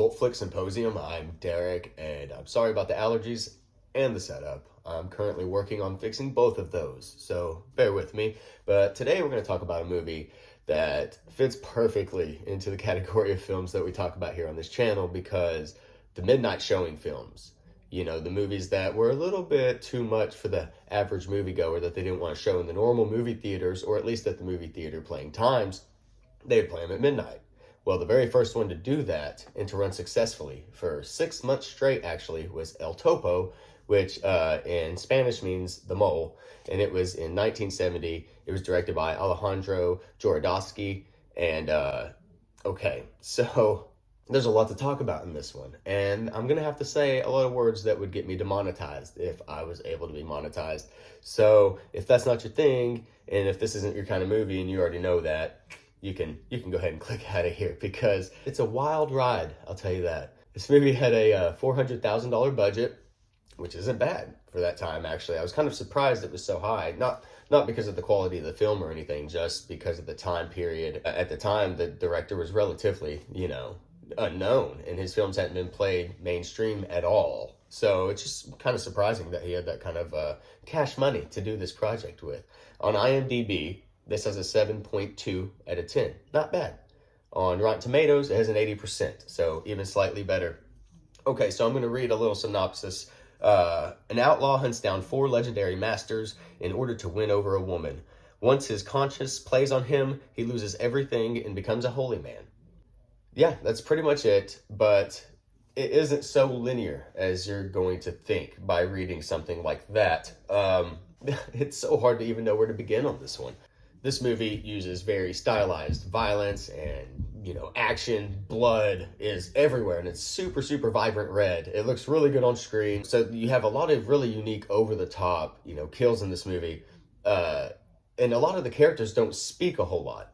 Cult Flick Symposium. I'm Deryk, and I'm sorry about the allergies and the setup. I'm currently working on fixing both of those, so bear with me. But today we're going to talk about a movie that fits perfectly into the category of films that we talk about here on this channel, because the midnight showing films, you know, the movies that were a little bit too much for the average moviegoer that they didn't want to show in the normal movie theaters, or at least at the movie theater playing times, they'd play them at midnight. Well, the very first one to do that and to run successfully for 6 months straight, actually, was El Topo, which in Spanish means the mole. And it was in 1970. It was directed by Alejandro Jodorowsky. And, okay, so there's a lot to talk about in this one. And I'm going to have to say a lot of words that would get me demonetized if I was able to be monetized. So if that's not your thing, and if this isn't your kind of movie and you already know that, you can go ahead and click out of here, because it's a wild ride, I'll tell you that. This movie had a $400,000 budget, which isn't bad for that time, actually. I was kind of surprised it was so high. Not because of the quality of the film or anything, just because of the time period. At the time, the director was relatively, unknown, and his films hadn't been played mainstream at all. So it's just kind of surprising that he had that kind of cash money to do this project with. On IMDb, this has a 7.2 out of 10. Not bad. On Rotten Tomatoes, it has an 80%, so even slightly better. Okay, so I'm going to read a little synopsis. An outlaw hunts down 4 legendary masters in order to win over a woman. Once his conscience plays on him, he loses everything and becomes a holy man. Yeah, that's pretty much it, but it isn't so linear as you're going to think by reading something like that. It's so hard to even know where to begin on this one. This movie uses very stylized violence and, action. Blood is everywhere, and it's super, super vibrant red. It looks really good on screen. So you have a lot of really unique, over-the-top, kills in this movie. And a lot of the characters don't speak a whole lot.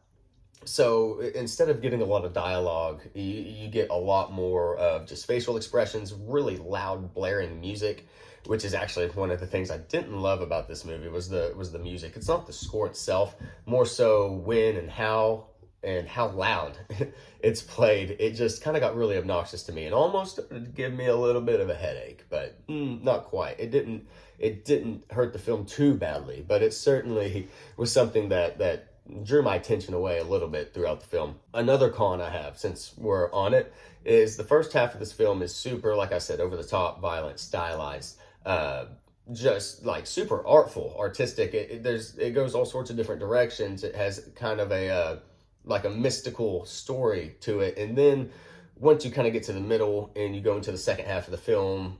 So instead of getting a lot of dialogue, you get a lot more of just facial expressions, really loud, blaring music, which is actually one of the things I didn't love about this movie was the music. It's not the score itself, more so when and how loud it's played. It just kind of got really obnoxious to me and almost gave me a little bit of a headache, but not quite. It didn't hurt the film too badly, but it certainly was something that drew my attention away a little bit throughout the film. Another con I have, since we're on it, is the first half of this film is super, like I said, over the top, violent, stylized, just like super artful, artistic. It goes all sorts of different directions. It has kind of a mystical story to it. And then once you kind of get to the middle and you go into the second half of the film,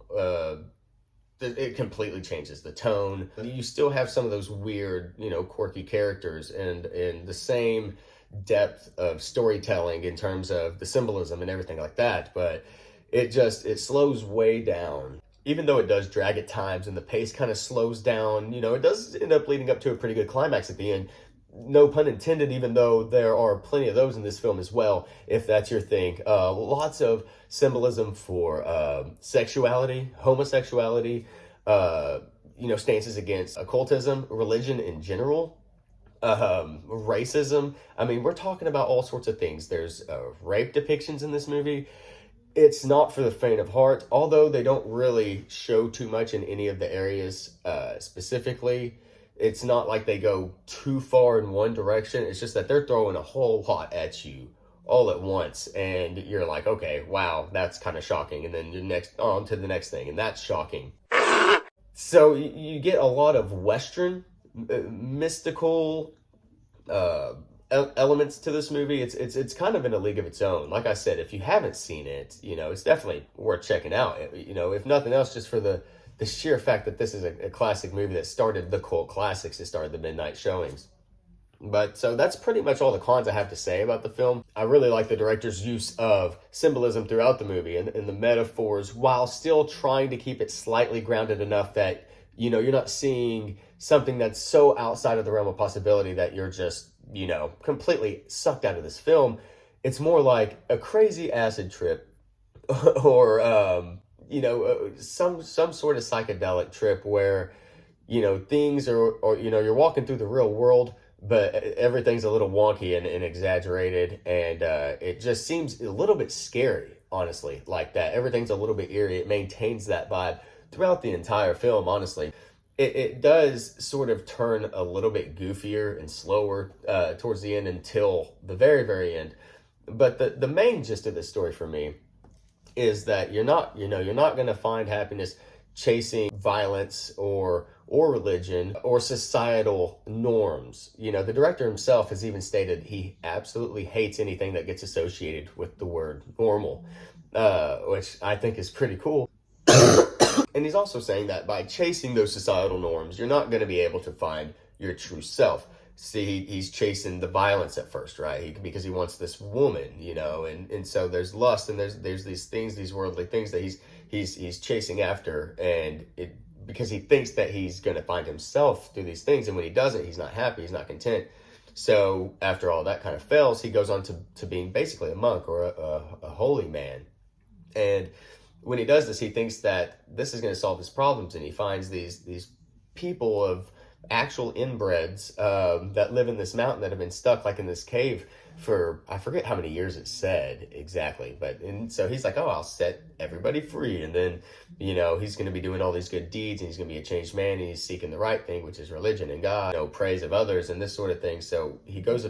it completely changes the tone. You still have some of those weird, quirky characters and the same depth of storytelling in terms of the symbolism and everything like that, but it slows way down. Even though it does drag at times and the pace kind of slows down, it does end up leading up to a pretty good climax at the end. No pun intended, even though there are plenty of those in this film as well, if that's your thing. Lots of symbolism for sexuality, homosexuality, stances against occultism, religion in general, racism. I mean, we're talking about all sorts of things. There's rape depictions in this movie. It's not for the faint of heart, although they don't really show too much in any of the areas specifically. It's not like they go too far in one direction. It's just that they're throwing a whole lot at you all at once, and you're like, okay, wow, that's kind of shocking. And then you're on to the next thing, and that's shocking. So you get a lot of Western, mystical elements to this movie. It's kind of in a league of its own. Like I said, if you haven't seen it, it's definitely worth checking out. If nothing else, just for the sheer fact that this is a classic movie that started the cult classics. It started the midnight showings. But so that's pretty much all the cons I have to say about the film. I really like the director's use of symbolism throughout the movie and the metaphors, while still trying to keep it slightly grounded enough that, you're not seeing something that's so outside of the realm of possibility that you're just, completely sucked out of this film. It's more like a crazy acid trip or, some sort of psychedelic trip where, things are, or, you're walking through the real world, but everything's a little wonky and exaggerated, and it just seems a little bit scary honestly, like that. Everything's a little bit eerie. It maintains that vibe throughout the entire film, honestly. It does sort of turn a little bit goofier and slower towards the end until the very, very end. But the main gist of this story for me is that you're not going to find happiness chasing violence or religion or societal norms. The director himself has even stated he absolutely hates anything that gets associated with the word normal, which I think is pretty cool. And he's also saying that by chasing those societal norms, you're not going to be able to find your true self. See, he's chasing the violence at first, right? Because he wants this woman, and so there's lust and there's these things, these worldly things that he's chasing after, and because he thinks that he's going to find himself through these things, and when he doesn't, he's not happy, he's not content. So after all that kind of fails, he goes on to being basically a monk or a holy man. And when he does this, he thinks that this is going to solve his problems, and he finds these people of actual inbreds that live in this mountain that have been stuck like in this cave for, I forget how many years it said exactly, and so he's like, oh, I'll set everybody free, and then he's going to be doing all these good deeds, and he's going to be a changed man, and he's seeking the right thing, which is religion and God, praise of others and this sort of thing. So he goes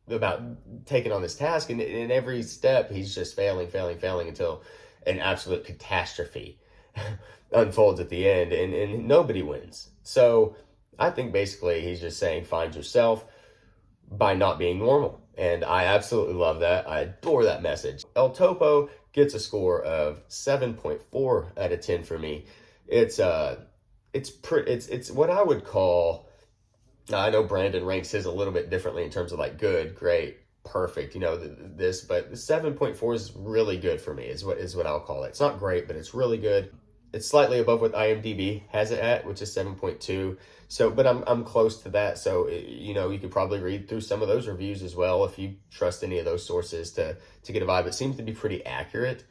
about taking on this task, and in every step he's just failing until an absolute catastrophe unfolds at the end, and nobody wins. So I think basically he's just saying find yourself by not being normal. And I absolutely love that. I adore that message. El Topo gets a score of 7.4 out of 10 for me. It's what I would call, I know Brandon ranks his a little bit differently in terms of like good, great, perfect, but 7.4 is really good for me, is what I'll call it. It's not great, but it's really good. It's slightly above what IMDb has it at, which is 7.2. So, but I'm close to that. So, you could probably read through some of those reviews as well if you trust any of those sources to get a vibe. It seems to be pretty accurate.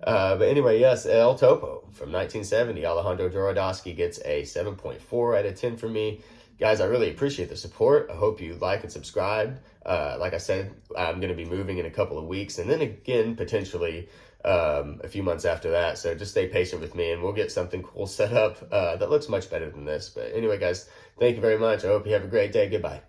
But anyway, yes, El Topo from 1970, Alejandro Jodorowsky gets a 7.4 out of 10 from me. Guys, I really appreciate the support. I hope you like and subscribe. Like I said, I'm going to be moving in a couple of weeks, and then again, potentially a few months after that. So just stay patient with me, and we'll get something cool set up that looks much better than this. But anyway, guys, thank you very much. I hope you have a great day. Goodbye.